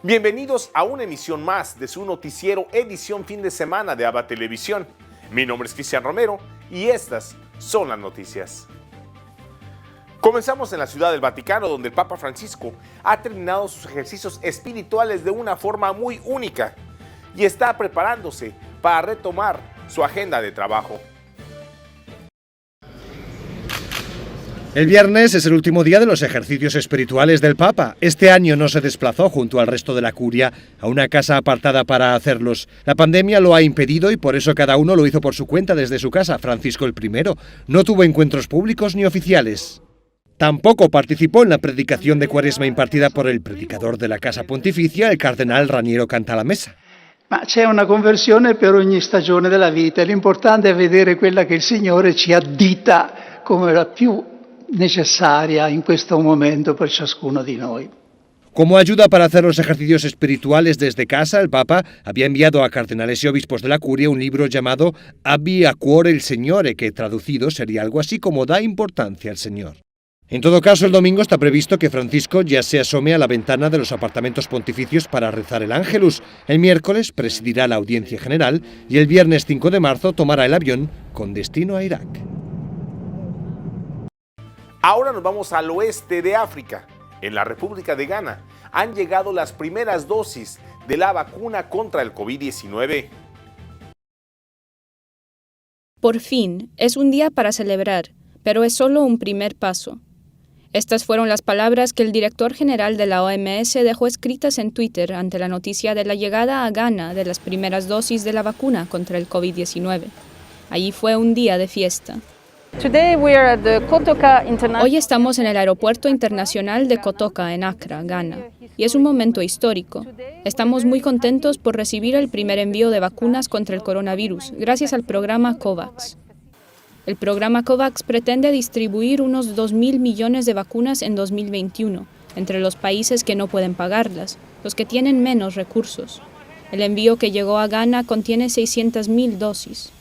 Bienvenidos a una emisión más de su noticiero edición fin de semana de ABA Televisión. Mi nombre es Cristian Romero y estas son las noticias. Comenzamos en la Ciudad del Vaticano, donde el Papa Francisco ha terminado sus ejercicios espirituales de una forma muy única y está preparándose para retomar su agenda de trabajo. El viernes es el último día de los ejercicios espirituales del Papa. Este año no se desplazó junto al resto de la curia a una casa apartada para hacerlos. La pandemia lo ha impedido y por eso cada uno lo hizo por su cuenta desde su casa. Francisco I no tuvo encuentros públicos ni oficiales. Tampoco participó en la predicación de Cuaresma impartida por el predicador de la Casa Pontificia, el cardenal Raniero Cantalamessa. Ma c'è una conversione per ogni stagione della vita. L'importante è vedere quella che il Signore ci addita come la più necesaria en este momento para ciascuno de noi. Como ayuda para hacer los ejercicios espirituales desde casa, el Papa había enviado a cardenales y obispos de la curia un libro llamado Abbi a cuore il Signore, que traducido sería algo así como Da importancia al Señor. En todo caso, el domingo está previsto que Francisco ya se asome a la ventana de los apartamentos pontificios para rezar el Ángelus. El miércoles presidirá la audiencia general y el viernes 5 de marzo tomará el avión con destino a Irak. Ahora nos vamos al oeste de África. En la República de Ghana han llegado las primeras dosis de la vacuna contra el COVID-19. Por fin, es un día para celebrar, pero es solo un primer paso. Estas fueron las palabras que el director general de la OMS dejó escritas en Twitter ante la noticia de la llegada a Ghana de las primeras dosis de la vacuna contra el COVID-19. Allí fue un día de fiesta. Hoy estamos en el Aeropuerto Internacional de Kotoka, en Accra, Ghana, y es un momento histórico. Estamos muy contentos por recibir el primer envío de vacunas contra el coronavirus, gracias al programa COVAX. El programa COVAX pretende distribuir unos 2.000 millones de vacunas en 2021, entre los países que no pueden pagarlas, los que tienen menos recursos. El envío que llegó a Ghana contiene 600.000 dosis.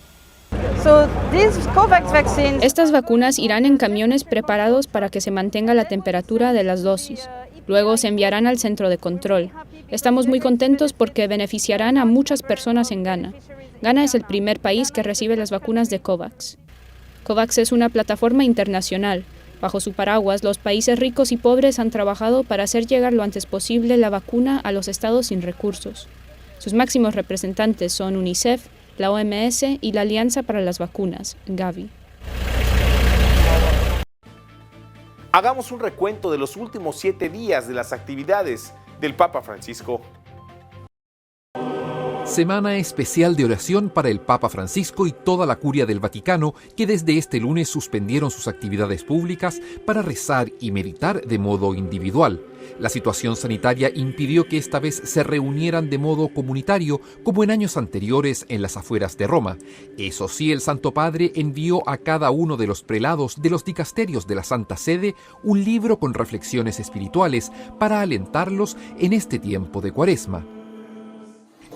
Estas vacunas irán en camiones preparados para que se mantenga la temperatura de las dosis. Luego se enviarán al centro de control. Estamos muy contentos porque beneficiarán a muchas personas en Ghana. Ghana es el primer país que recibe las vacunas de COVAX. COVAX es una plataforma internacional. Bajo su paraguas, los países ricos y pobres han trabajado para hacer llegar lo antes posible la vacuna a los estados sin recursos. Sus máximos representantes son UNICEF, la OMS y la Alianza para las Vacunas, Gavi. Hagamos un recuento de los últimos 7 días de las actividades del Papa Francisco. Semana especial de oración para el Papa Francisco y toda la curia del Vaticano, que desde este lunes suspendieron sus actividades públicas para rezar y meditar de modo individual. La situación sanitaria impidió que esta vez se reunieran de modo comunitario como en años anteriores en las afueras de Roma. Eso sí, el Santo Padre envió a cada uno de los prelados de los dicasterios de la Santa Sede un libro con reflexiones espirituales para alentarlos en este tiempo de Cuaresma.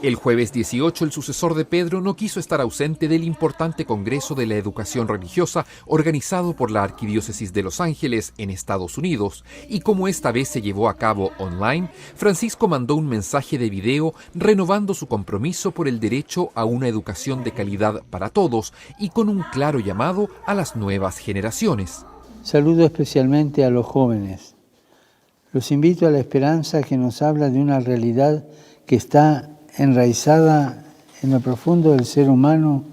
El jueves 18, el sucesor de Pedro no quiso estar ausente del importante Congreso de la Educación Religiosa organizado por la Arquidiócesis de Los Ángeles en Estados Unidos, y como esta vez se llevó a cabo online, Francisco mandó un mensaje de video renovando su compromiso por el derecho a una educación de calidad para todos y con un claro llamado a las nuevas generaciones. Saludo especialmente a los jóvenes. Los invito a la esperanza que nos habla de una realidad que está enraizada en lo profundo del ser humano,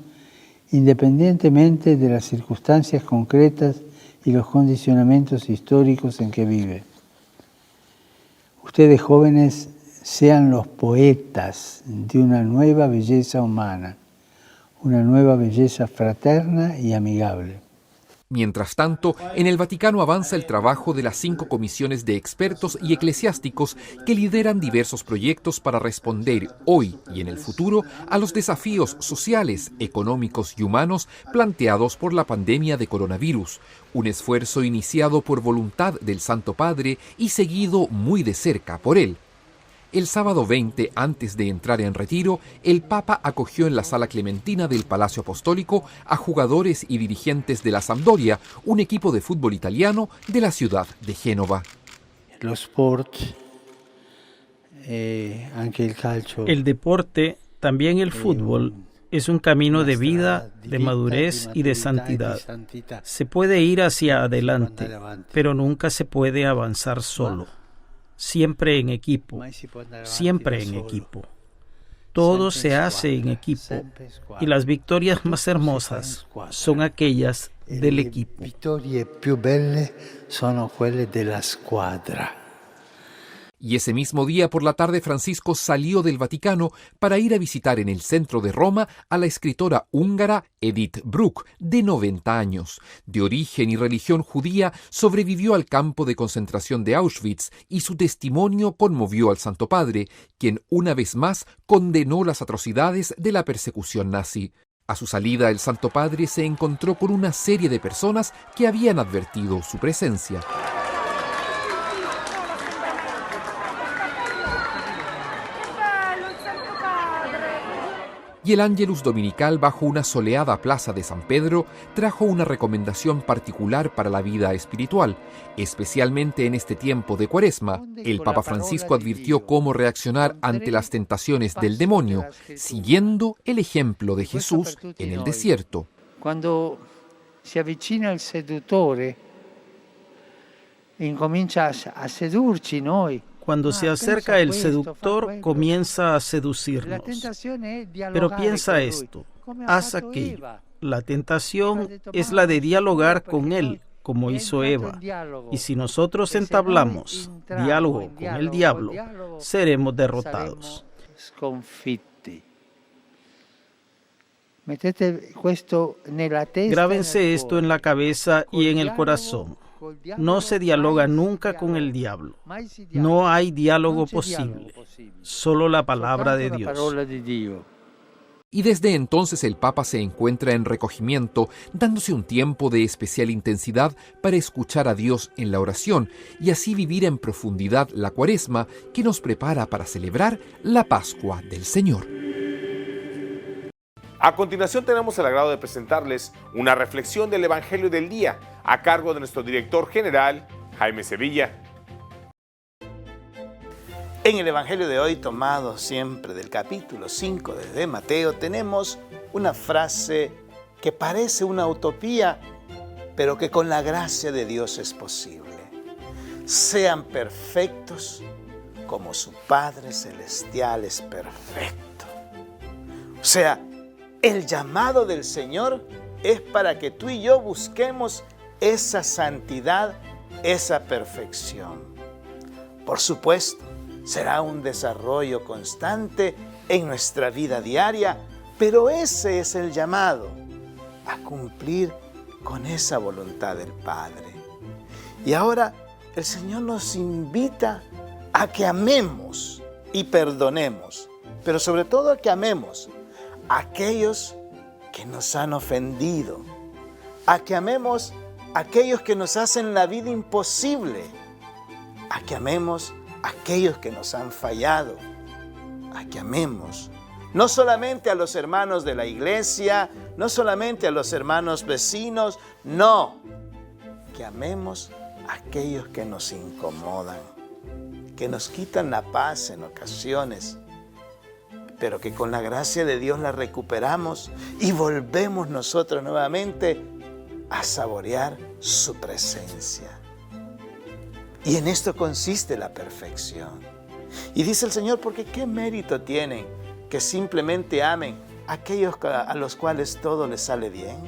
independientemente de las circunstancias concretas y los condicionamientos históricos en que vive. Ustedes jóvenes sean los poetas de una nueva belleza humana, una nueva belleza fraterna y amigable. Mientras tanto, en el Vaticano avanza el trabajo de las 5 comisiones de expertos y eclesiásticos que lideran diversos proyectos para responder hoy y en el futuro a los desafíos sociales, económicos y humanos planteados por la pandemia de coronavirus, un esfuerzo iniciado por voluntad del Santo Padre y seguido muy de cerca por él. El sábado 20, antes de entrar en retiro, el Papa acogió en la Sala Clementina del Palacio Apostólico a jugadores y dirigentes de la Sampdoria, un equipo de fútbol italiano de la ciudad de Génova. Lo sport anche il calcio. El deporte, también el fútbol, es un camino de vida, de madurez y de santidad. Se puede ir hacia adelante, pero nunca se puede avanzar solo. Siempre en equipo, siempre en equipo. Todo se hace en equipo y las victorias más hermosas son aquellas del equipo. Le vittorie più belle sono quelle della squadra. Y ese mismo día por la tarde Francisco salió del Vaticano para ir a visitar en el centro de Roma a la escritora húngara Edith Bruck, de 90 años. De origen y religión judía, sobrevivió al campo de concentración de Auschwitz y su testimonio conmovió al Santo Padre, quien una vez más condenó las atrocidades de la persecución nazi. A su salida, el Santo Padre se encontró con una serie de personas que habían advertido su presencia. Y el Ángelus Dominical bajo una soleada plaza de San Pedro trajo una recomendación particular para la vida espiritual. Especialmente en este tiempo de Cuaresma, el Papa Francisco advirtió cómo reaccionar ante las tentaciones del demonio, siguiendo el ejemplo de Jesús en el desierto. Cuando se avvicina il seduttore, incomincia a sedurci noi. Cuando se acerca el seductor, comienza a seducirnos. Pero piensa esto, haz aquello. La tentación es la de dialogar con él, como hizo Eva. Y si nosotros entablamos diálogo con el diablo, seremos derrotados. Grábense esto en la cabeza y en el corazón. No se dialoga nunca con el diablo. No hay diálogo posible. Solo la palabra de Dios. Y desde entonces el Papa se encuentra en recogimiento, dándose un tiempo de especial intensidad para escuchar a Dios en la oración y así vivir en profundidad la Cuaresma que nos prepara para celebrar la Pascua del Señor. A continuación tenemos el agrado de presentarles una reflexión del Evangelio del Día a cargo de nuestro director general, Jaime Sevilla. En el Evangelio de hoy, tomado siempre del capítulo 5 de Mateo, tenemos una frase que parece una utopía, pero que con la gracia de Dios es posible. Sean perfectos como su Padre Celestial es perfecto. O sea, el llamado del Señor es para que tú y yo busquemos esa santidad, esa perfección. Por supuesto, será un desarrollo constante en nuestra vida diaria, pero ese es el llamado, a cumplir con esa voluntad del Padre. Y ahora el Señor nos invita a que amemos y perdonemos, pero sobre todo a que amemos a aquellos que nos han ofendido, a que amemos a aquellos que nos hacen la vida imposible, a que amemos a aquellos que nos han fallado, a que amemos no solamente a los hermanos de la iglesia, no solamente a los hermanos vecinos, no, que amemos a aquellos que nos incomodan, que nos quitan la paz en ocasiones, pero que con la gracia de Dios la recuperamos y volvemos nosotros nuevamente a saborear su presencia. Y en esto consiste la perfección. Y dice el Señor, porque ¿qué mérito tienen que simplemente amen a aquellos a los cuales todo les sale bien?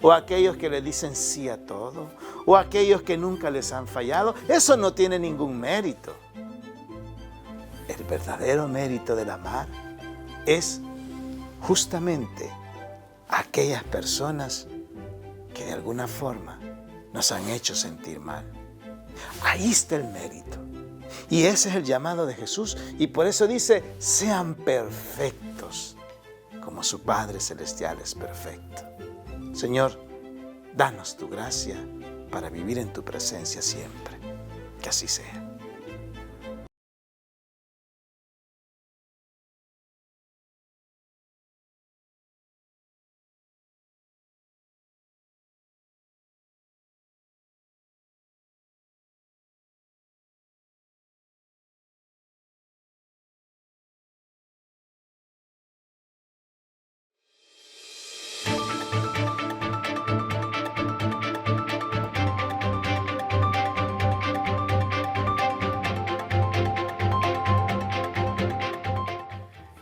¿O a aquellos que le dicen sí a todo? ¿O a aquellos que nunca les han fallado? Eso no tiene ningún mérito. El verdadero mérito del amar es justamente aquellas personas que de alguna forma nos han hecho sentir mal. Ahí está el mérito. Y ese es el llamado de Jesús. Y por eso dice, sean perfectos, como su Padre Celestial es perfecto. Señor, danos tu gracia para vivir en tu presencia siempre. Que así sea.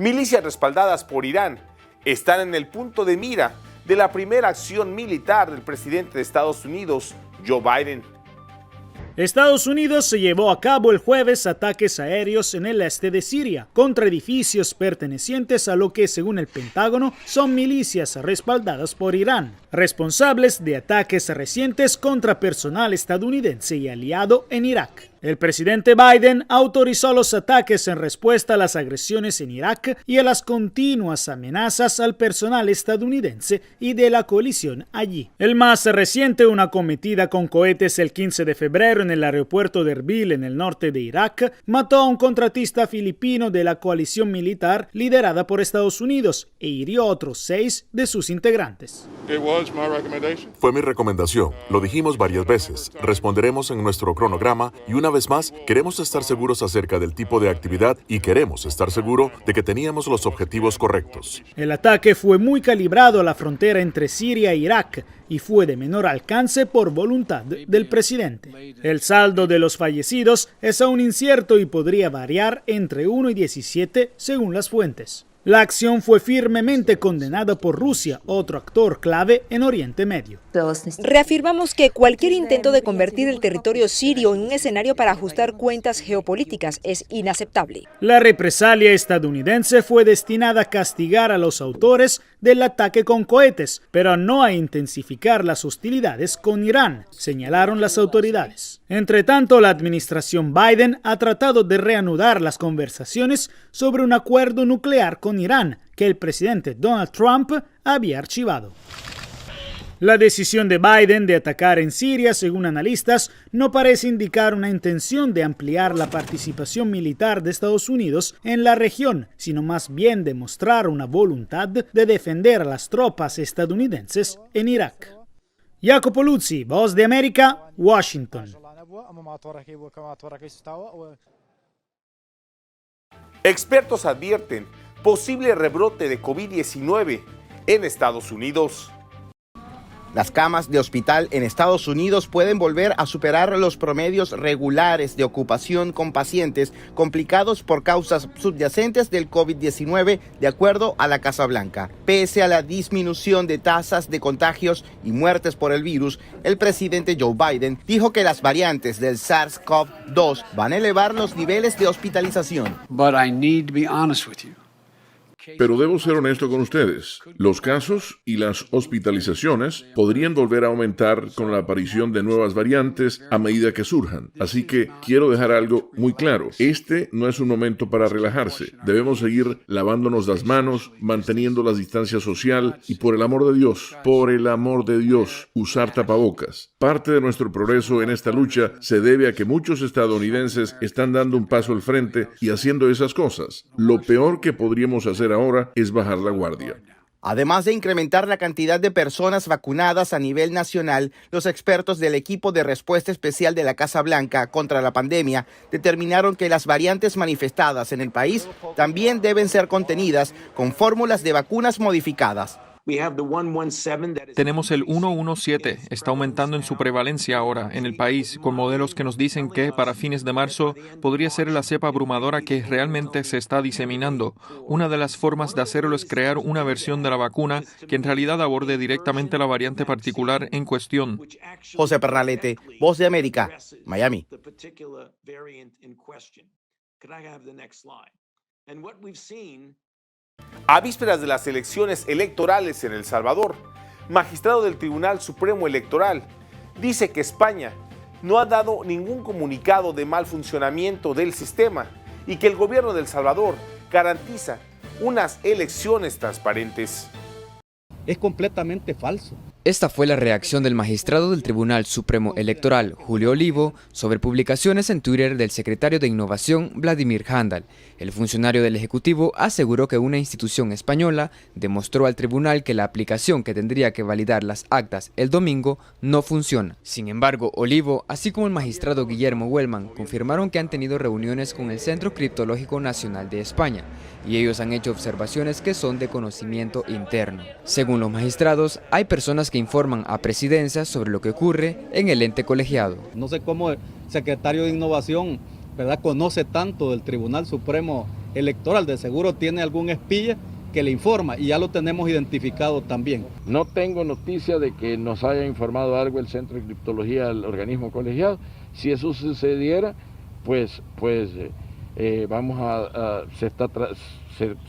milicias respaldadas por Irán están en el punto de mira de la primera acción militar del presidente de Estados Unidos, Joe Biden. Estados Unidos se llevó a cabo el jueves ataques aéreos en el este de Siria contra edificios pertenecientes a lo que, según el Pentágono, son milicias respaldadas por Irán, responsables de ataques recientes contra personal estadounidense y aliado en Irak. El presidente Biden autorizó los ataques en respuesta a las agresiones en Irak y a las continuas amenazas al personal estadounidense y de la coalición allí. El más reciente, una cometida con cohetes el 15 de febrero en el aeropuerto de Erbil, en el norte de Irak, mató a un contratista filipino de la coalición militar liderada por Estados Unidos e hirió a otros 6 de sus integrantes. Fue mi recomendación. Lo dijimos varias veces. Responderemos en nuestro cronograma y una vez más, queremos estar seguros acerca del tipo de actividad y queremos estar seguros de que teníamos los objetivos correctos. El ataque fue muy calibrado a la frontera entre Siria e Irak y fue de menor alcance por voluntad del presidente. El saldo de los fallecidos es aún incierto y podría variar entre 1 y 17 según las fuentes. La acción fue firmemente condenada por Rusia, otro actor clave en Oriente Medio. Reafirmamos que cualquier intento de convertir el territorio sirio en un escenario para ajustar cuentas geopolíticas es inaceptable. La represalia estadounidense fue destinada a castigar a los autores del ataque con cohetes, pero no a intensificar las hostilidades con Irán, señalaron las autoridades. Entre tanto, la administración Biden ha tratado de reanudar las conversaciones sobre un acuerdo nuclear con Irán, que el presidente Donald Trump había archivado. La decisión de Biden de atacar en Siria, según analistas, no parece indicar una intención de ampliar la participación militar de Estados Unidos en la región, sino más bien demostrar una voluntad de defender a las tropas estadounidenses en Irak. Jacopo Luzzi, Voz de América, Washington. Expertos advierten posible rebrote de COVID-19 en Estados Unidos. Las camas de hospital en Estados Unidos pueden volver a superar los promedios regulares de ocupación con pacientes complicados por causas subyacentes del COVID-19, de acuerdo a la Casa Blanca. Pese a la disminución de tasas de contagios y muertes por el virus, el presidente Joe Biden dijo que las variantes del SARS-CoV-2 van a elevar los niveles de hospitalización. Pero debo ser honesto con ustedes. Los casos y las hospitalizaciones podrían volver a aumentar con la aparición de nuevas variantes a medida que surjan. Así que quiero dejar algo muy claro. Este no es un momento para relajarse. Debemos seguir lavándonos las manos, manteniendo la distancia social y, por el amor de Dios, usar tapabocas. Parte de nuestro progreso en esta lucha se debe a que muchos estadounidenses están dando un paso al frente y haciendo esas cosas. Lo peor que podríamos hacer ahora es bajar la guardia. Además de incrementar la cantidad de personas vacunadas a nivel nacional, los expertos del equipo de respuesta especial de la Casa Blanca contra la pandemia determinaron que las variantes manifestadas en el país también deben ser contenidas con fórmulas de vacunas modificadas. Tenemos el 117, está aumentando en su prevalencia ahora en el país, con modelos que nos dicen que para fines de marzo podría ser la cepa abrumadora que realmente se está diseminando. Una de las formas de hacerlo es crear una versión de la vacuna que en realidad aborde directamente la variante particular en cuestión. José Pernalete, Voz de América, Miami. A vísperas de las elecciones electorales en El Salvador, magistrado del Tribunal Supremo Electoral dice que España no ha dado ningún comunicado de mal funcionamiento del sistema y que el gobierno de El Salvador garantiza unas elecciones transparentes. Es completamente falso. Esta fue la reacción del magistrado del Tribunal Supremo Electoral, Julio Olivo, sobre publicaciones en Twitter del secretario de Innovación, Vladimir Handal. El funcionario del Ejecutivo aseguró que una institución española demostró al tribunal que la aplicación que tendría que validar las actas el domingo no funciona. Sin embargo, Olivo, así como el magistrado Guillermo Huelman, confirmaron que han tenido reuniones con el Centro Criptológico Nacional de España y ellos han hecho observaciones que son de conocimiento interno. Según los magistrados, hay personas que informan a Presidencia sobre lo que ocurre en el ente colegiado. No sé cómo el secretario de Innovación, ¿verdad?, conoce tanto del Tribunal Supremo electoral de seguro tiene algún espía que le informa y ya lo tenemos identificado también. No tengo noticia de que nos haya informado algo el Centro de Criptología del organismo colegiado. Si eso sucediera,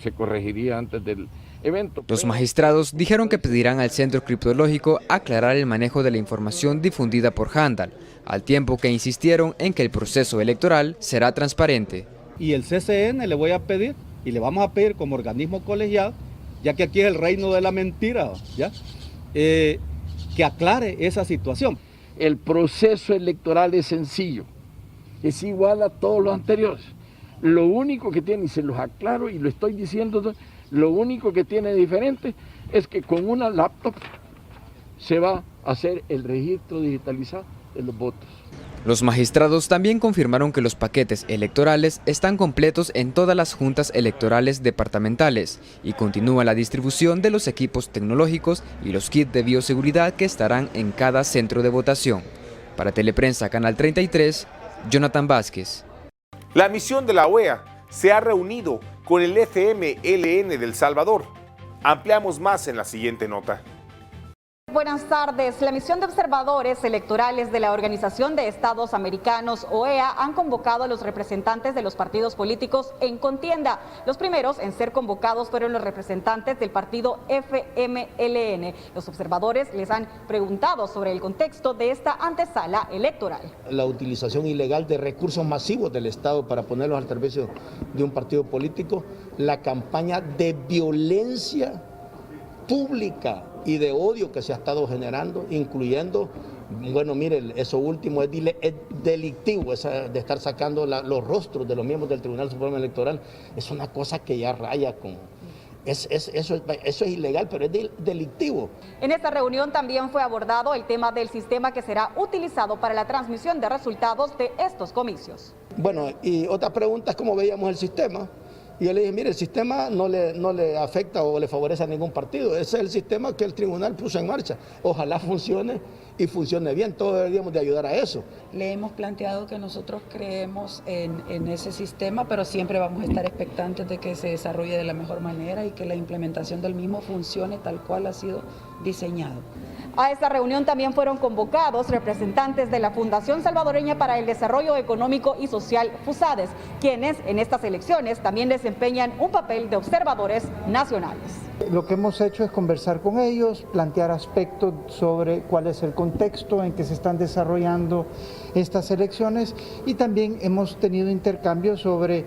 se corregiría antes del evento. Los magistrados dijeron que pedirán al Centro Criptológico aclarar el manejo de la información difundida por Handal, al tiempo que insistieron en que el proceso electoral será transparente. Y el CCN le voy a pedir, y le vamos a pedir como organismo colegiado, ya que aquí es el reino de la mentira, ¿ya? Que aclare esa situación. El proceso electoral es sencillo, es igual a todos los anteriores. Lo único que tiene, y se los aclaro y lo estoy diciendo, lo único que tiene diferente es que con una laptop se va a hacer el registro digitalizado de los votos. Los magistrados también confirmaron que los paquetes electorales están completos en todas las juntas electorales departamentales y continúa la distribución de los equipos tecnológicos y los kits de bioseguridad que estarán en cada centro de votación. Para Teleprensa Canal 33, Jonathan Vázquez. La misión de la OEA se ha reunido con el FMLN de El Salvador. Ampliamos más en la siguiente nota. Buenas tardes. La misión de observadores electorales de la Organización de Estados Americanos, OEA, han convocado a los representantes de los partidos políticos en contienda. Los primeros en ser convocados fueron los representantes del partido FMLN. Los observadores les han preguntado sobre el contexto de esta antesala electoral. La utilización ilegal de recursos masivos del Estado para ponerlos al servicio de un partido político, la campaña de violencia pública y de odio que se ha estado generando, incluyendo, bueno, mire, eso último es delictivo, esa de estar sacando los rostros de los miembros del Tribunal Supremo Electoral, es una cosa que ya raya con... Eso es ilegal, pero es delictivo. En esta reunión también fue abordado el tema del sistema que será utilizado para la transmisión de resultados de estos comicios. Bueno, y otra pregunta es cómo veíamos el sistema. Y yo le dije, mire, el sistema no le afecta o le favorece a ningún partido. Ese es el sistema que el tribunal puso en marcha. Ojalá funcione y funcione bien. Todos deberíamos de ayudar a eso. Le hemos planteado que nosotros creemos en ese sistema, pero siempre vamos a estar expectantes de que se desarrolle de la mejor manera y que la implementación del mismo funcione tal cual ha sido diseñado. A esta reunión también fueron convocados representantes de la Fundación Salvadoreña para el Desarrollo Económico y Social, FUSADES, quienes en estas elecciones también desempeñan un papel de observadores nacionales. Lo que hemos hecho es conversar con ellos, plantear aspectos sobre cuál es el contexto en que se están desarrollando estas elecciones y también hemos tenido intercambios sobre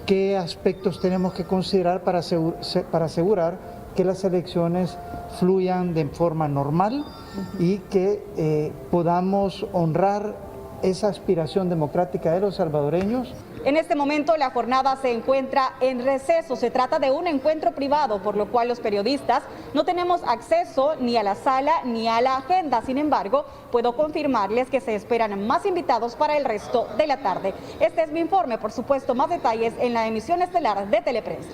qué aspectos tenemos que considerar para asegurar que las elecciones fluyan de forma normal y que podamos honrar esa aspiración democrática de los salvadoreños. En este momento la jornada se encuentra en receso. Se trata de un encuentro privado, por lo cual los periodistas no tenemos acceso ni a la sala ni a la agenda. Sin embargo, puedo confirmarles que se esperan más invitados para el resto de la tarde. Este es mi informe. Por supuesto, más detalles en la emisión estelar de Teleprensa.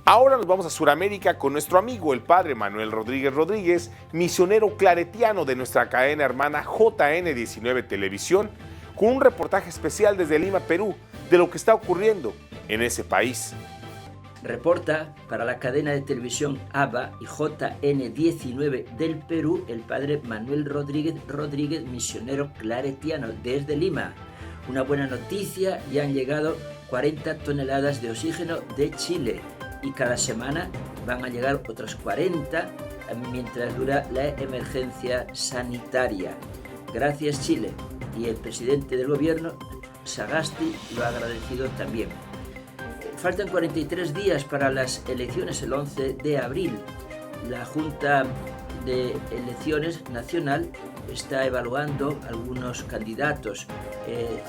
Ahora nos vamos a Sudamérica con nuestro amigo el padre Manuel Rodríguez Rodríguez, misionero claretiano de nuestra cadena hermana JN19 Televisión, con un reportaje especial desde Lima, Perú, de lo que está ocurriendo en ese país. Reporta para la cadena de televisión ABA y JN19 del Perú el padre Manuel Rodríguez Rodríguez, misionero claretiano desde Lima. Una buena noticia, ya han llegado 40 toneladas de oxígeno de Chile. Y cada semana van a llegar otros 40 mientras dura la emergencia sanitaria. Gracias Chile, y el presidente del gobierno, Sagasti, lo ha agradecido también. Faltan 43 días para las elecciones el 11 de abril. La Junta de Elecciones Nacional está evaluando algunos candidatos.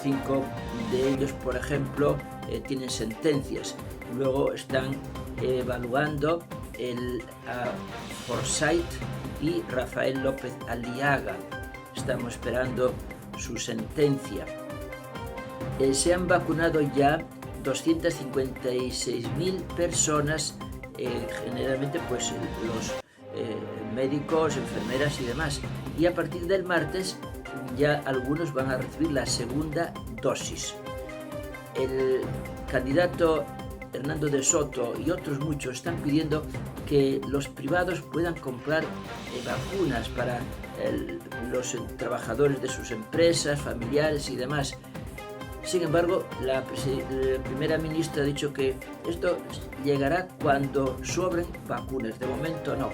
5 de ellos, por ejemplo, tienen sentencias. Luego están evaluando Forsyth y Rafael López Aliaga. Estamos esperando su sentencia. Se han vacunado ya 256.000 personas, generalmente pues los médicos, enfermeras y demás. Y a partir del martes ya algunos van a recibir la segunda dosis. candidato Hernando de Soto y otros muchos están pidiendo que los privados puedan comprar vacunas para los trabajadores de sus empresas, familiares y demás. Sin embargo, la primera ministra ha dicho que esto llegará cuando sobren vacunas. De momento no.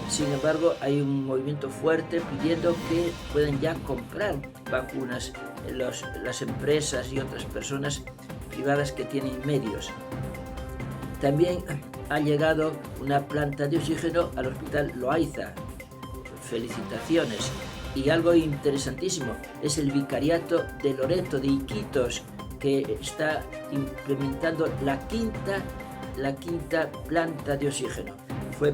Sin embargo, hay un movimiento fuerte pidiendo que puedan ya comprar vacunas las empresas y otras personas privadas que tienen medios. También ha llegado una planta de oxígeno al Hospital Loaiza. Felicitaciones. Y algo interesantísimo es el vicariato de Loreto de Iquitos, que está implementando la quinta planta de oxígeno. Fue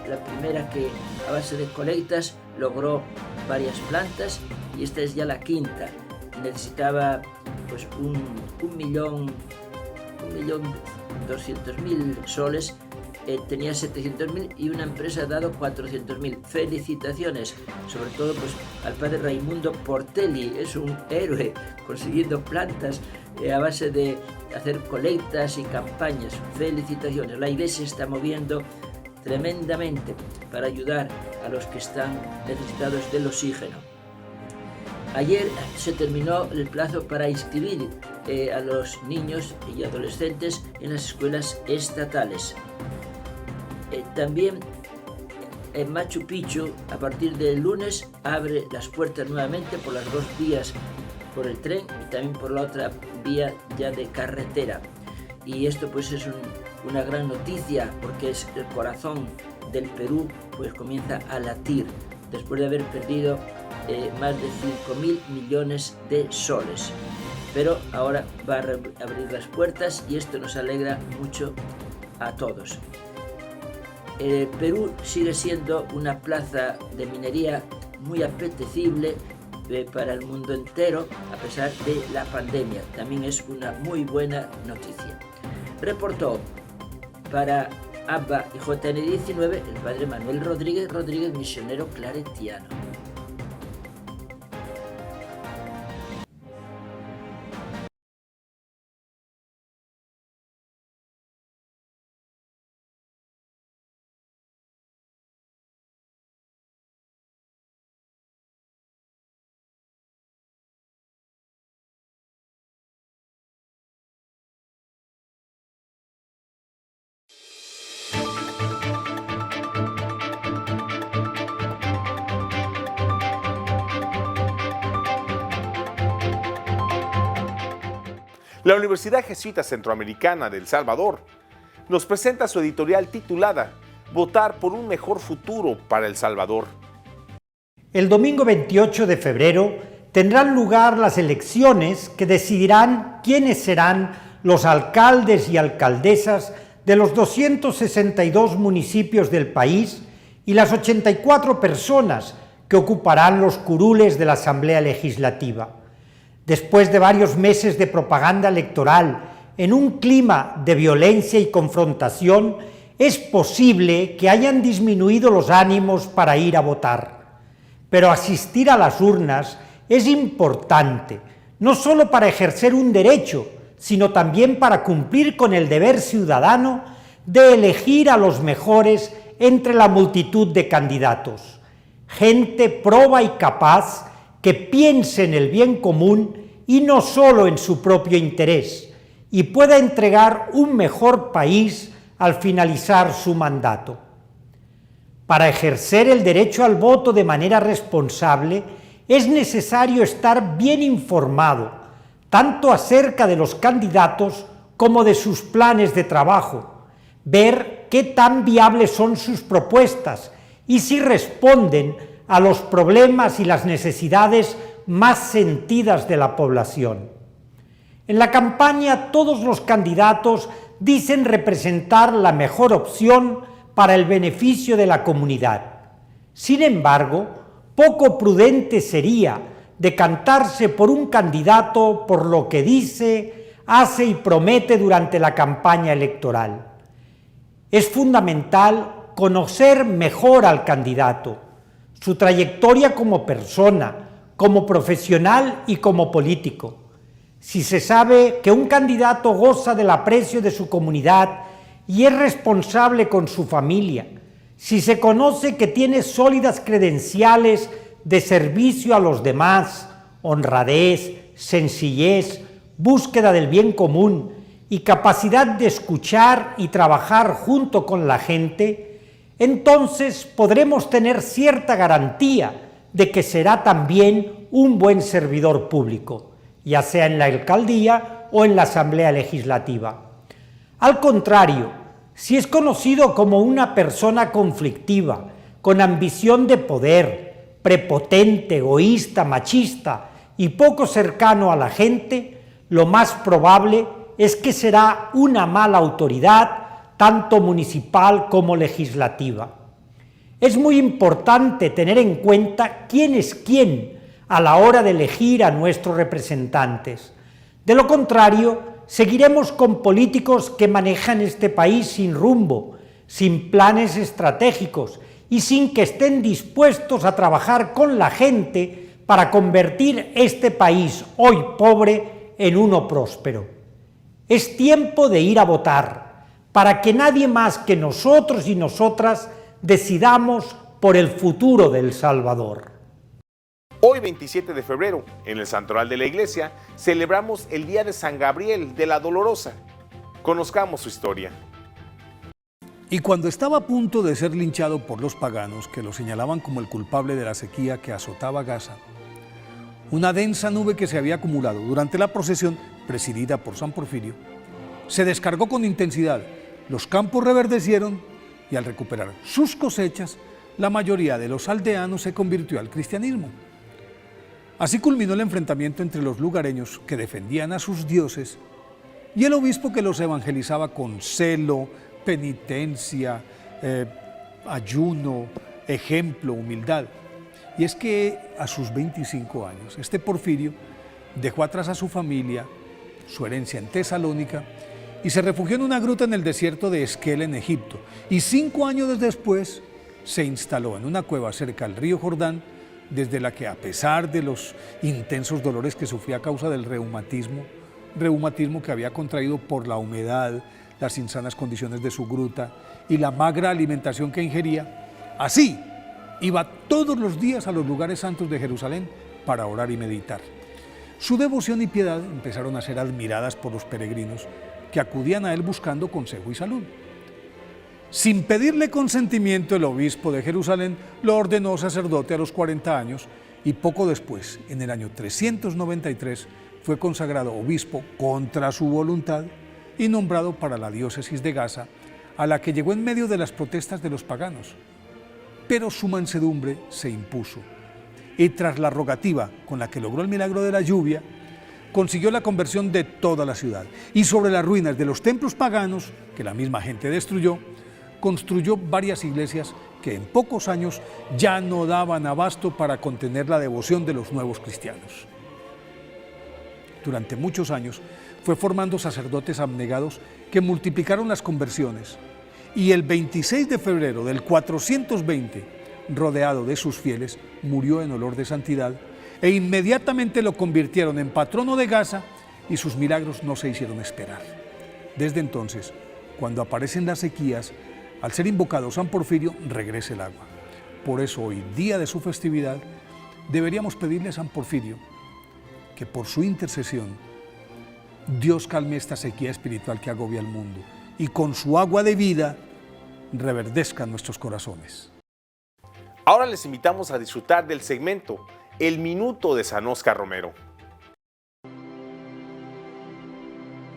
la primera que a base de colectas logró varias plantas y esta es ya la quinta. Necesitaba pues 1.200.000 soles. Tenía 700.000 y una empresa ha dado 400.000. Felicitaciones, sobre todo pues al padre Raimundo Portelli, es un héroe consiguiendo plantas a base de hacer colectas y campañas. Felicitaciones, la iglesia está moviendo tremendamente para ayudar a los que están necesitados del oxígeno. Ayer se terminó el plazo para inscribir a los niños y adolescentes en las escuelas estatales. También en Machu Picchu, a partir del lunes, abre las puertas nuevamente por las dos vías, por el tren y también por la otra vía ya de carretera. Y esto pues es una gran noticia porque es el corazón del Perú, pues comienza a latir después de haber perdido más de 5.000 millones de soles. Pero ahora va a abrir las puertas y esto nos alegra mucho a todos. Perú sigue siendo una plaza de minería muy apetecible para el mundo entero a pesar de la pandemia. También es una muy buena noticia. Reportó para ABBA y JN19 el padre Manuel Rodríguez, misionero claretiano. La Universidad Jesuita Centroamericana de El Salvador nos presenta su editorial titulada Votar por un mejor futuro para El Salvador. El domingo 28 de febrero tendrán lugar las elecciones que decidirán quiénes serán los alcaldes y alcaldesas de los 262 municipios del país y las 84 personas que ocuparán los curules de la Asamblea Legislativa. Después de varios meses de propaganda electoral en un clima de violencia y confrontación, es posible que hayan disminuido los ánimos para ir a votar. Pero asistir a las urnas es importante, no solo para ejercer un derecho, sino también para cumplir con el deber ciudadano de elegir a los mejores entre la multitud de candidatos. Gente proba y capaz que piense en el bien común y no solo en su propio interés, y pueda entregar un mejor país al finalizar su mandato. Para ejercer el derecho al voto de manera responsable, es necesario estar bien informado, tanto acerca de los candidatos como de sus planes de trabajo, ver qué tan viables son sus propuestas y si responden a los problemas y las necesidades más sentidas de la población. En la campaña todos los candidatos dicen representar la mejor opción para el beneficio de la comunidad. Sin embargo, poco prudente sería decantarse por un candidato por lo que dice, hace y promete durante la campaña electoral. Es fundamental conocer mejor al candidato, su trayectoria como persona, como profesional y como político. si se sabe que un candidato goza del aprecio de su comunidad y es responsable con su familia, si se conoce que tiene sólidas credenciales de servicio a los demás, honradez, sencillez, búsqueda del bien común y capacidad de escuchar y trabajar junto con la gente, entonces podremos tener cierta garantía de que será también un buen servidor público, ya sea en la alcaldía o en la Asamblea Legislativa. Al contrario, si es conocido como una persona conflictiva, con ambición de poder, prepotente, egoísta, machista y poco cercano a la gente, lo más probable es que será una mala autoridad, tanto municipal como legislativa. Es muy importante tener en cuenta quién es quién a la hora de elegir a nuestros representantes. De lo contrario, seguiremos con políticos que manejan este país sin rumbo, sin planes estratégicos y sin que estén dispuestos a trabajar con la gente para convertir este país, hoy pobre, en uno próspero. Es tiempo de ir a votar, para que nadie más que nosotros y nosotras decidamos por el futuro de El Salvador. Hoy, 27 de febrero, en el Santoral de la Iglesia, celebramos el Día de San Gabriel de la Dolorosa. Conozcamos su historia. Y cuando estaba a punto de ser linchado por los paganos, que lo señalaban como el culpable de la sequía que azotaba Gaza, una densa nube que se había acumulado durante la procesión presidida por San Porfirio se descargó con intensidad. Los campos reverdecieron y al recuperar sus cosechas, la mayoría de los aldeanos se convirtió al cristianismo. Así culminó el enfrentamiento entre los lugareños que defendían a sus dioses y el obispo que los evangelizaba con celo, penitencia, ayuno, ejemplo, humildad. Y es que a sus 25 años, este Porfirio dejó atrás a su familia, su herencia en Tesalónica, y se refugió en una gruta en el desierto de Esquel en Egipto. Y 5 años después se instaló en una cueva cerca al río Jordán, desde la que, a pesar de los intensos dolores que sufría a causa del reumatismo que había contraído por la humedad, las insanas condiciones de su gruta y la magra alimentación que ingería, así iba todos los días a los lugares santos de Jerusalén para orar y meditar. Su devoción y piedad empezaron a ser admiradas por los peregrinos que acudían a él buscando consejo y salud. Sin pedirle consentimiento, el obispo de Jerusalén lo ordenó sacerdote a los 40 años y poco después, en el año 393, fue consagrado obispo contra su voluntad y nombrado para la diócesis de Gaza, a la que llegó en medio de las protestas de los paganos. Pero su mansedumbre se impuso y tras la rogativa con la que logró el milagro de la lluvia, consiguió la conversión de toda la ciudad y sobre las ruinas de los templos paganos, que la misma gente destruyó, construyó varias iglesias que en pocos años ya no daban abasto para contener la devoción de los nuevos cristianos. Durante muchos años fue formando sacerdotes abnegados que multiplicaron las conversiones y el 26 de febrero del 420, rodeado de sus fieles, murió en olor de santidad e inmediatamente lo convirtieron en patrono de Gaza y sus milagros no se hicieron esperar. Desde entonces, cuando aparecen las sequías, al ser invocado San Porfirio, regresa el agua. Por eso hoy, día de su festividad, deberíamos pedirle a San Porfirio que por su intercesión Dios calme esta sequía espiritual que agobia al mundo y con su agua de vida reverdezcan nuestros corazones. Ahora les invitamos a disfrutar del segmento El Minuto de San Óscar Romero.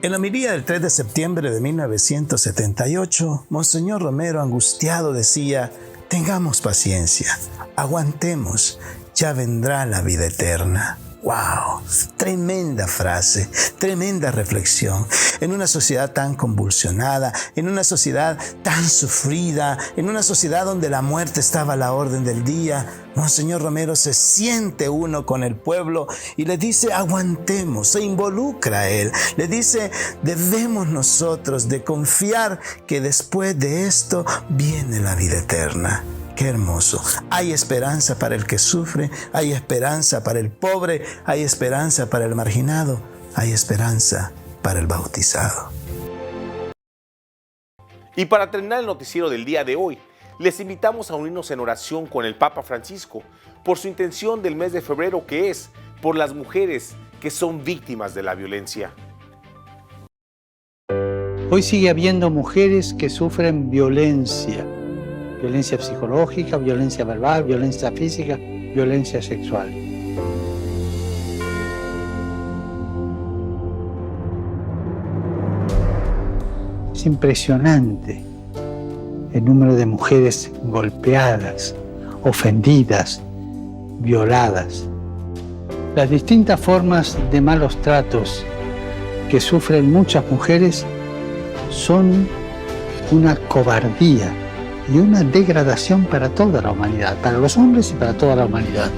En la homilía del 3 de septiembre de 1978, Monseñor Romero, angustiado, decía: tengamos paciencia, aguantemos, ya vendrá la vida eterna. ¡Wow! Tremenda frase, tremenda reflexión. En una sociedad tan convulsionada, en una sociedad tan sufrida, en una sociedad donde la muerte estaba a la orden del día, Monseñor Romero se siente uno con el pueblo y le dice: aguantemos, se involucra a él. Le dice: debemos nosotros de confiar que después de esto viene la vida eterna. ¡Qué hermoso! Hay esperanza para el que sufre, hay esperanza para el pobre, hay esperanza para el marginado. hay esperanza para el bautizado. Y para terminar el noticiero del día de hoy, les invitamos a unirnos en oración con el Papa Francisco por su intención del mes de febrero, que es por las mujeres que son víctimas de la violencia. Hoy sigue habiendo mujeres que sufren violencia psicológica, violencia verbal, violencia física, violencia sexual. Es impresionante el número de mujeres golpeadas, ofendidas, violadas. Las distintas formas de malos tratos que sufren muchas mujeres son una cobardía y una degradación para toda la humanidad, para los hombres y para toda la humanidad.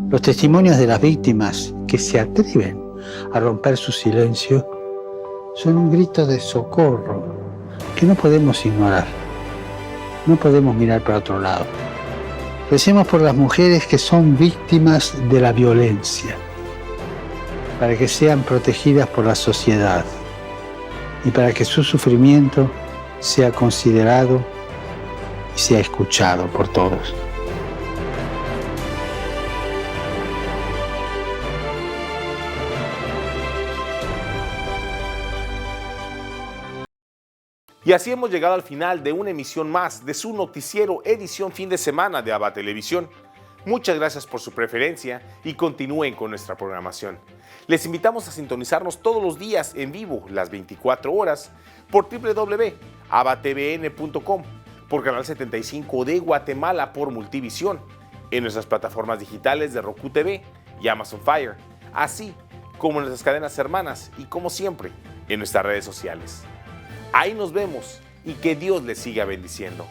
Los testimonios de las víctimas que se atreven a romper su silencio son un grito de socorro que no podemos ignorar. No podemos mirar para otro lado. Recemos por las mujeres que son víctimas de la violencia, para que sean protegidas por la sociedad y para que su sufrimiento sea considerado y sea escuchado por todos. Y así hemos llegado al final de una emisión más de su noticiero edición fin de semana de ABA Televisión. Muchas gracias por su preferencia y continúen con nuestra programación. Les invitamos a sintonizarnos todos los días en vivo, las 24 horas, por www.abatvn.com, por Canal 75 de Guatemala por Multivisión, en nuestras plataformas digitales de Roku TV y Amazon Fire, así como en nuestras cadenas hermanas y, como siempre, en nuestras redes sociales. Ahí nos vemos y que Dios les siga bendiciendo.